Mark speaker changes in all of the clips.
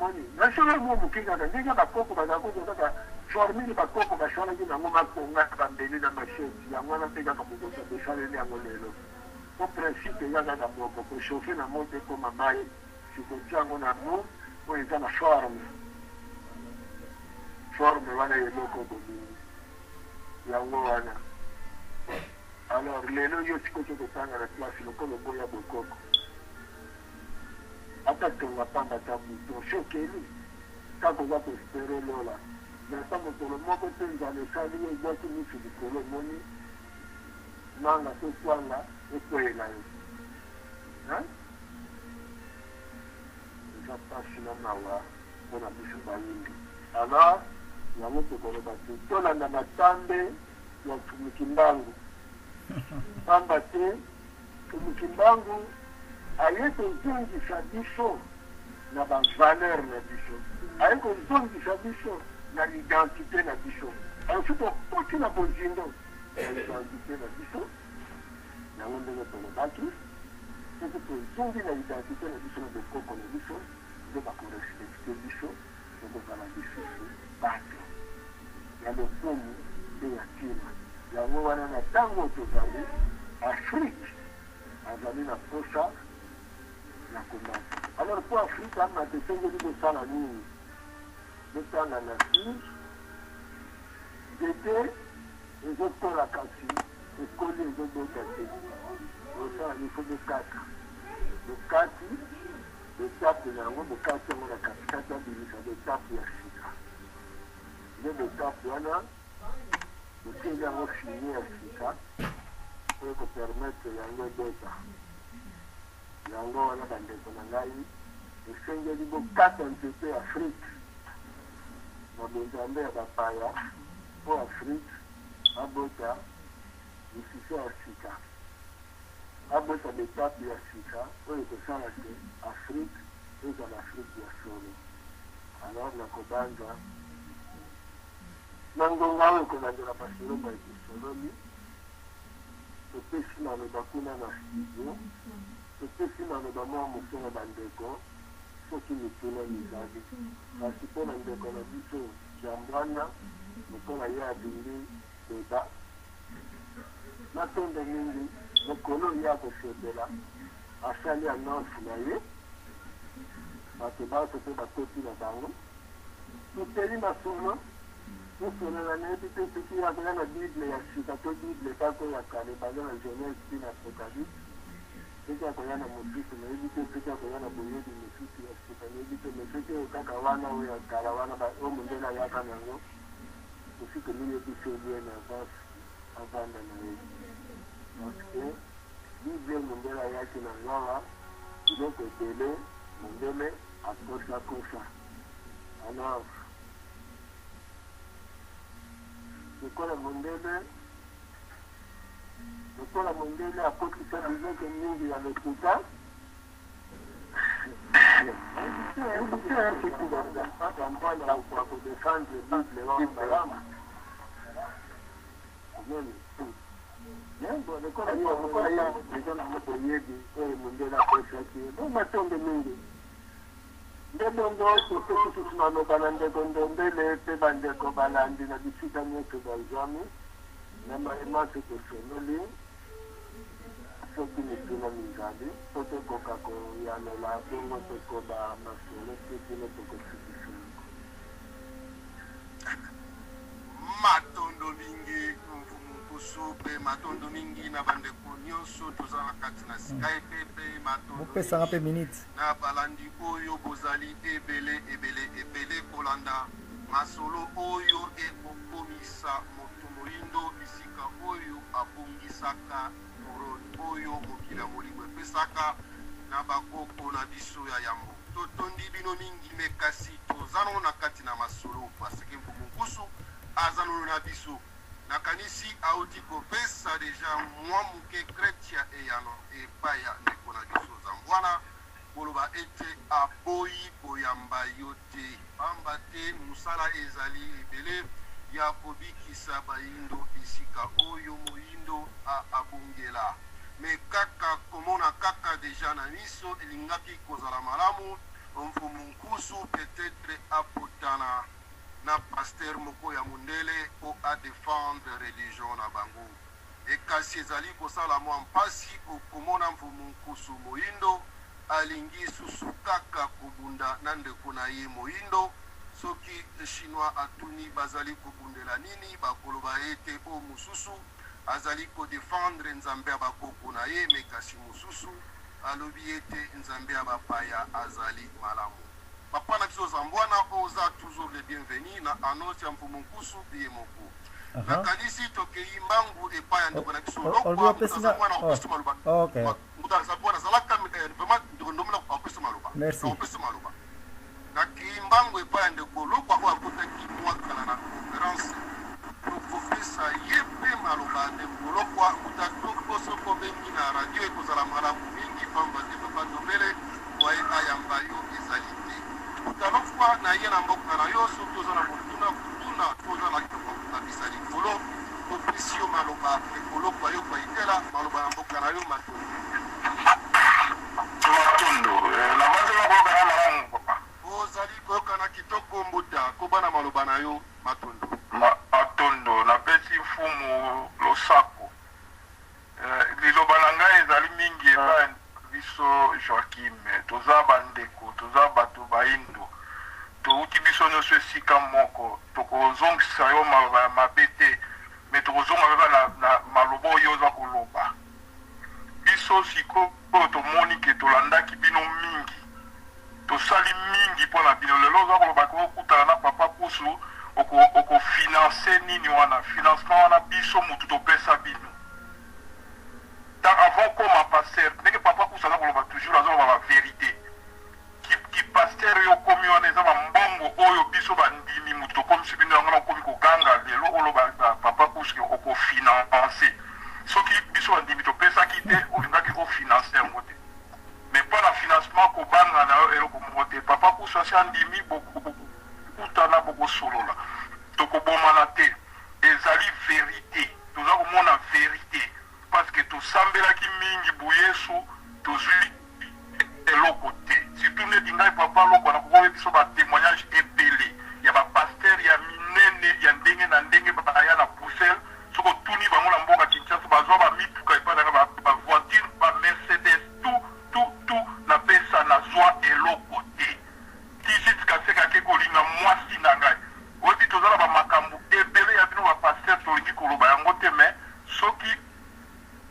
Speaker 1: omoni nasolo mo mukinga ndenge bakoko bazako kaka formule bakoko basala ki nango makonga bambeli na machete yango wana mpe kaka mokoto besaleli yango lelo po principe eza kaka moko kochauffe na moto ekoma mai sikotia yango na mo oyo eza na forme wana eloko bolingi yango wana alors lelo yo sikoki kotanga na place lokolo boya bokoko ata tonga pamba ta buto sokeli kaka oza kospere lola nata mokolo moko mpe nzala esali yo ezwaki misu likolo omoni manga to kwanga ekweyela yo eza mpasi na mawa mpona biso bayimbi alors yango tokoloba te tolanda matambe ya tumuki mbangu pamba te tumuki mbangu aye kozongisa biso na bavaleur na biso aye kozongisa biso na identité na biso ensuite okoti na bozindo ya identité na biso yango ndenge tolobaki soki tozongi na identité na biso na bokoko na biso nde bakorespecte biso tokozala lisusu bato ya lokumu mpe ya ntina yango wana na ntango tozali afrique azali na posa na komata alors mpo afrique ama tesengeli kosala nini botanga na sir dete ezokola kasi ekoli ezobota te osala ifo bokata bokati betape yango bokati yango na katikati ya bilisa betape ya sika nde betape wana boteli yango fini ya sika oyo kopermetre yango ebota yango wana bandeko na ngai esengeli bokata nzete ya afrique na benzambe ya bapaya mpo afrique abota lisusu ya sika abota betape ya sika oyo ekosala te afrique ezala afrique ya solo alors nakobanza na ngonga oyo kolandela basolomba ekosolomi topesi naloba kuna na studio topesi naloba mwa moke na bandeko soki mituna mizali kasi mpo na ndeko na biso jambwana lokola ye abindi deba natonde mingi mokolo ye akosepela asali annonce na ye bato baso mpe bakoti na bango toteli masolo tosolola nayebi te soki akoya na bible ya sika to bible kaka ya kale baza na jeunesse mpe na apocalypse soki akoya na mosusu nayebi te soki akoya na boyebi mosusu ya sika nayebi te me soki oyo kaka wana oyo ya kala wana oyo mondele ayaka nango soki tomiyebiso ye na avance avanda na ye parce que bible mondele ayaki na ngawa biloko ebele mondele akosakosa alors lokola mondele akotisa biloko mingi ya lokuta mpona kodefendre bible wana malamu lokola eza na moko yebi oyo mondele akosaki bo matombe mingi nde bongo topesi naloba na ndeko ndombele mpe bandeko balandi na bisika nyonso bazwami na maemase tosonoli soki mituna mizali po tokoka koyanela bongo tokoba masolo mpe kino tokosikisa
Speaker 2: matondo mingi mvumu mpe matondo mingi na bandeko nyonso toza na kati na skype mpe matondo
Speaker 3: bopesanga mpe minute
Speaker 2: na balandi oyo bozali ebele kolanda masolo oyo ekokomisa moto moyindo bisika oyo abongisaka oyo mokili ya molimo epesaka na bakoko na biso ya yambo totondi bino mingi me kasi toza nango na kati na masolo paseke mvumu nkusu aza nano na biso nakanisi auti kopesa deja mwa moke kretia eyano epai ya ndeko na biso zambwana koloba ete aboyi koyamba yo te pamba te mosala ezali ebele ya kobikisa bayindo esika oyo moyindo abongela me kaka komona kaka deja na miso elingaki kozala malamu mfumunkusu peut-être apotana na pasteur moko ya mundele po a défendre religion na bango ekasi ezali kosala mwa mpasi komona mfumunkusu moyindo alingi susu kaka kobunda na ndeko na ye moyindo soki chinois atuni bazali kobundela nini bakoloba ete o mosusu azali kodefendre nzambe ya bakoko na ye me kasi mosusu alobi ete nzambe ya bapaya azali malamu papa na biso zambwana oza toujours le bienvenu na annonce ya mfumunkusu biye moko nakanisi tokei mbangu epai ya ndeko na biso lokwa mutazambwana kopesa maloba mutazambwana azalaka vraiment ndomela kopesa maloba kopesa maloba nakei mbangu epai ya ndeko lokwa oyo akotaki mwakala na conférence tokopesa ye mpe maloba ndeko lokwa utatoko soko bengi na radio ekozala malamu mingi pamba te papa ndomele waye ayamba yo ezali te utalokwa na ye na mboka na yo soki oza na motuna kutuna toza na kokabisa likolo topesi yo maloba ekolokwa yo kwaitela maloba na mboka na yo matondo
Speaker 1: na mazela koyoka na malamu papa
Speaker 2: ozali koyokana kitoko mbuta kobana maloba na yo matondo
Speaker 1: matondo napesi mfumu losako liloba na ngai ezali mingi epai biso Joachim toza bandeko toza bato baindo touti biso nyonso esika moko tokozongisa yo maloba ya mabe te me tokozonga kaka na maloba oyo oza koloba biso sikoyo tomoni ke tolandaki bino mingi tosali mingi mpo na bino lelo oza koloba kokutana na papa kusu okofinanse nini wana financement wana biso mutu topesa bino avant koma pasteur ndenge papa kusu aza koloba toujours azoloba ba vérité ki pasteur yo komi wana eza bambongo oyo biso bandimi mutu tokomisi bino yango na okomi koganga lelo oloba papa kusu okofinanse soki biso bandimi topesaki te olingaki kofinanse yango te mais mpo na financement kobanga na yo eloko moko te papa kusu asi andimi bokutana bokosolola tokobomana te ezali vérité toza komona vérité parce que tosambelaki mingi boyesu tozwi eloko te surtout neti ngai papa loko na kokobe biso batémoignage ebele ya bapaster ya minene ya ndenge na ndenge baya na Bruxelles soko tuni bango na mboka Kinshasa bazwa bamituka epai nanga bavoiture bamercedes tout na pesa na zwa eloko te tisit kasekake kolinga mwasi na ngai oti tozala bamakambo ebele ya bino bapaster tolingi koloba yango te me soki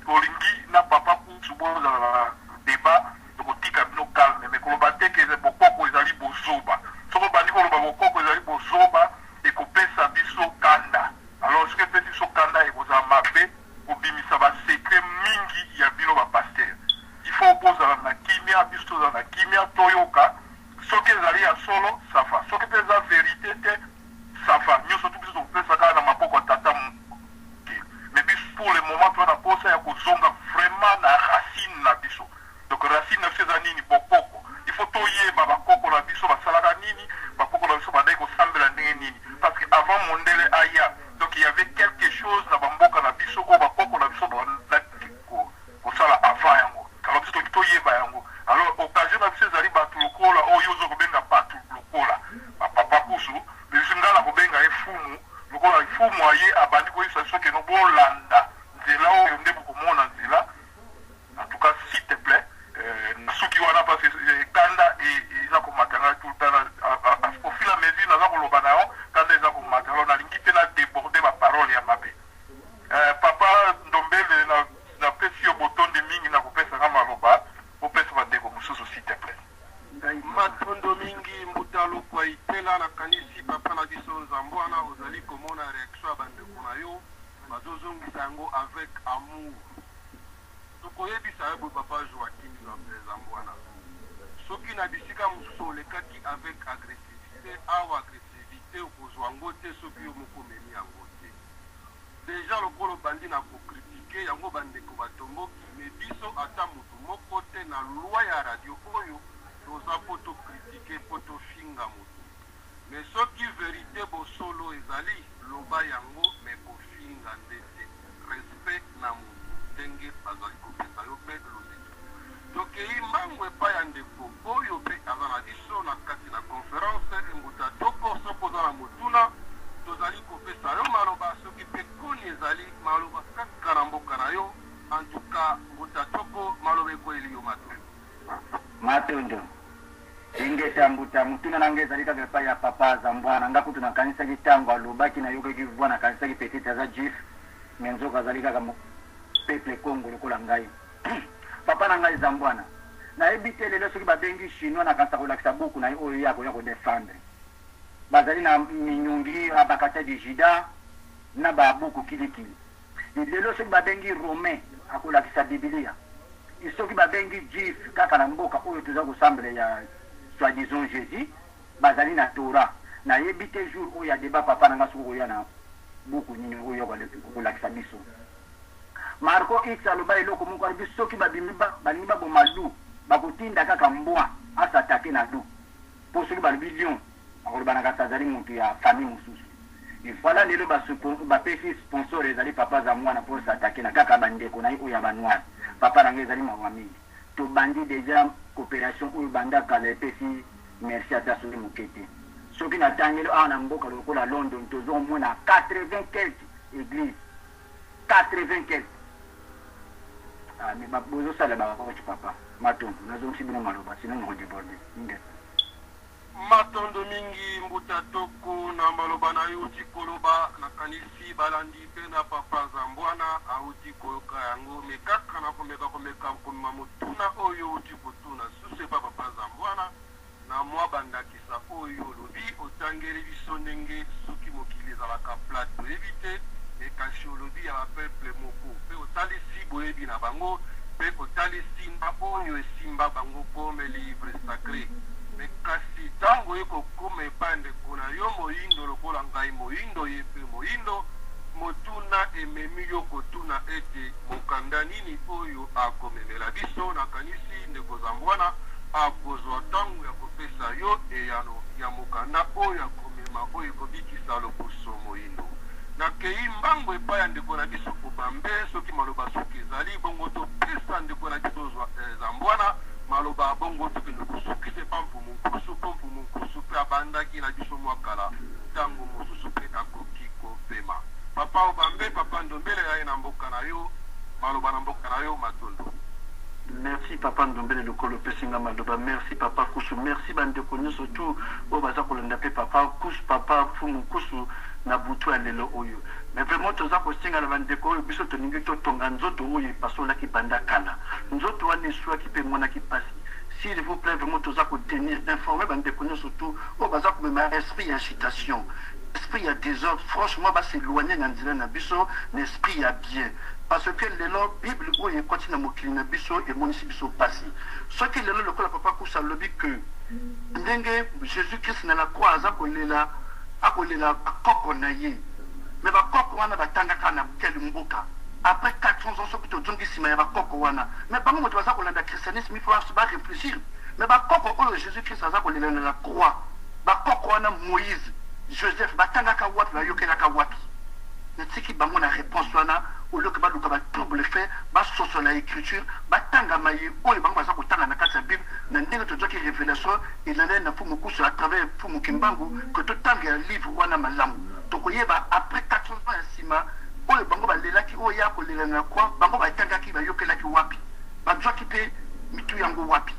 Speaker 1: tolingi na papa kusu bozala débat tokotika bino calme me koloba te ke bokoko ezali bozoba soko bandi koloba bokoko ezali bozoba ekopesa biso kanda alors soki epesi biso kanda ekozala mabe kobimisa basekret mingi ya bino bapaster il faut bozala na kimia biso tozala na kimia toyoka soki ezali ya solo safa soki mpe eza verité te safa nyonso tu biso tokopesa kaka na maboko ya tata mais biso pour le moment toza na posa ya kozonga vraiment na racine na biso donc racine na biso eza nini bokoko il faut toyeba bakoko na biso basalaka nini bakoko na biso bandaki kosambela ndenge nini parce que avant mondele aya donc il y avait quelque chose na bamboka na biso oyo bakoko na biso bandaki kosala avant yango alors biso toki toyeba yango alors occasion na biso ezali bato lokola oyo ozo kobenga bato lokola bapapa kusu biso nga na kobenga efumu lokola efumu aye abandi koyisa biso keno bolanda nzela oyo nde bokomona nzela en tout cas s'il te plaît soki wana parce que kanda eza komatanga tout le temps au fil à mesure naza koloba na yo kanda eza komata alors nalingi te na déborder baparole ya mabe papa ndombele napesi yo botonde mingi na kopesanga maloba opesa bandeko mosusu s'il te plaît
Speaker 2: matondo mingi mbutalo kwa itela nakanisi papa na biso nzambwana ozali komona réaction ya bandeko na yo bazozongisa yango avec amour tokoyebisa yo papa Joachim nzambwana soki na bisika mosusu olekaki avec agressivité awa agressivité okozwa yango te soki yo moko omemi yango te déjà lokolo bandi na kokritike yango bandeko batomboki me biso ata motu moko te na loi ya radio oyo toza po tokritike po tofinga motu me soki verité bosolo ezali loba yango me kofinga nde te respect na motu ndenge bazali kopesa yo mpe lozeto tokei mbango epai ya ndeko oyo mpe aza na biso
Speaker 3: Matondo. Inge tambuta mutuna nangeza lika gepa ya papa zambwana ngakutu na kanisa kitango alubaki na yuko kivwana kanisa kipetita za jif menzoka zalika kama peple Kongo lokola ngai. Papa na ngai zambwana. Na ebite lelo soki babengi chinois na kanisa kolakisa buku na oyo yako ya ko défendre. Bazali na minyungi abakata di jida na babuku kilikili. Lelo soki babengi romain akolakisa Biblia. Isoki babengi jif kaka na mboka oyo tuza kusambele ya soi-disant Jésus, bazali na Torah. Na yebite jour où il y a débat papa nanga suko ya na buku nini oyo ko lakisa biso. Marco X aloba eloko moko ari biso ki babimba banimba bomalu bakotinda kaka mbwa asatake na du. Po soki ba lion akoloba na katazali mutu ya famille mususu. Il fallait lelo ba pesi sponsor ezali papa za mwana pour s'attaquer na kaka bandeko na oyo ya banwa. Papa nanga ezali mawami. To bandi déjà coopération ou banda kala pesi merci à ta souli mukete. Soki na tangelo ana mboka lokola London tozo mona 80 quelques églises. 80 quelques. Ah mais ba bozo sala ba ko papa. Maton nazo msibino maloba sinon on déborde. Nge.
Speaker 2: Matondo mingi mbuta toko na maloba na yuti koloba na kanisi balandi pena papa zambwana auti koyoka yango mekaka na komeka komma mutuna oyo uti kutuna suse papa zambwana na mwa bandakisa oyo lobi otangeli biso ndenge soki mokili ezalaka plateau evite ekasi olobi ya bapeuple moko mpe otalisi boyebi na bango mpe otalisi na oyo esimba bango comme livre sacré kasi tango ekokoma epandeko na yo moyindo lokola ngai moyindo ye mpe moyindo motuna ememi yo kotuna ete mokanda nini oyo akomemela biso nakanisi ndeko zambwana akozwa ntango ya kopesa yo eyano ya mokanda oyo akomema oyo ekobikisa loposo moyindo nakei mbango epai ya ndeko na biso kobambe soki maloba soki ezali bongo topesa ndeko na biso zambwana maloba bongo tokende kosukise pampu monkusu mpe abandaki na biso mwakala ntango mosusu mpe akoki kopema papa obambe papa ndombele yaye na mboka na yo maloba na mboka na yo matondo.
Speaker 4: Merci papa Ndombele lokolo pesinga maloba merci papa kusu merci bande konyo surtout o baza kolanda pe papa kusu papa fumu kusu na butu lelo oyo mais vraiment toza ko singa na bande ko biso to ningi to tonga nzoto oyo pasola ki banda kala nzoto wane swa ki pe mona ki pasi s'il vous plaît vraiment toza ko tenir informer bande konyo surtout o baza ko ma esprit incitation esprit ya désordre franchement ba s'éloigner na nzela na biso l'esprit ya bien. Parce que l'élo Bible où il continue à mokili na biso et monisi biso passé. Ce qui l'élo le papa kusa lobi que ndenge Jésus-Christ na la croix akolela akoko na ye. Mais ba koko wana batanga kana bukeli mboka. Après 400 ans soki to zongi sima ya ba koko wana. Mais pas moto baza kolanda christianisme il faut se réfléchir. Mais ba koko oyo Jésus-Christ akolela na la croix. Ba koko wana Moïse, Joseph batanga ka wapi ba yokela ka wapi. Netiki bango na réponse wana au lieu que ba luka ba trouble fait ba soso la écriture ba tanga maye oyo bango baza kotanga na kati ya Bible na ndenge to zoki révélation et na na fumu kusu à travers fumu kimbangu que to tanga livre wana malamu to koyeba après 400 ans ya sima oyo bango ba lelaki oyo ya ko lela na kwa bango ba tanga ki ba yokela ki wapi ba zoki pe mitu yango wapi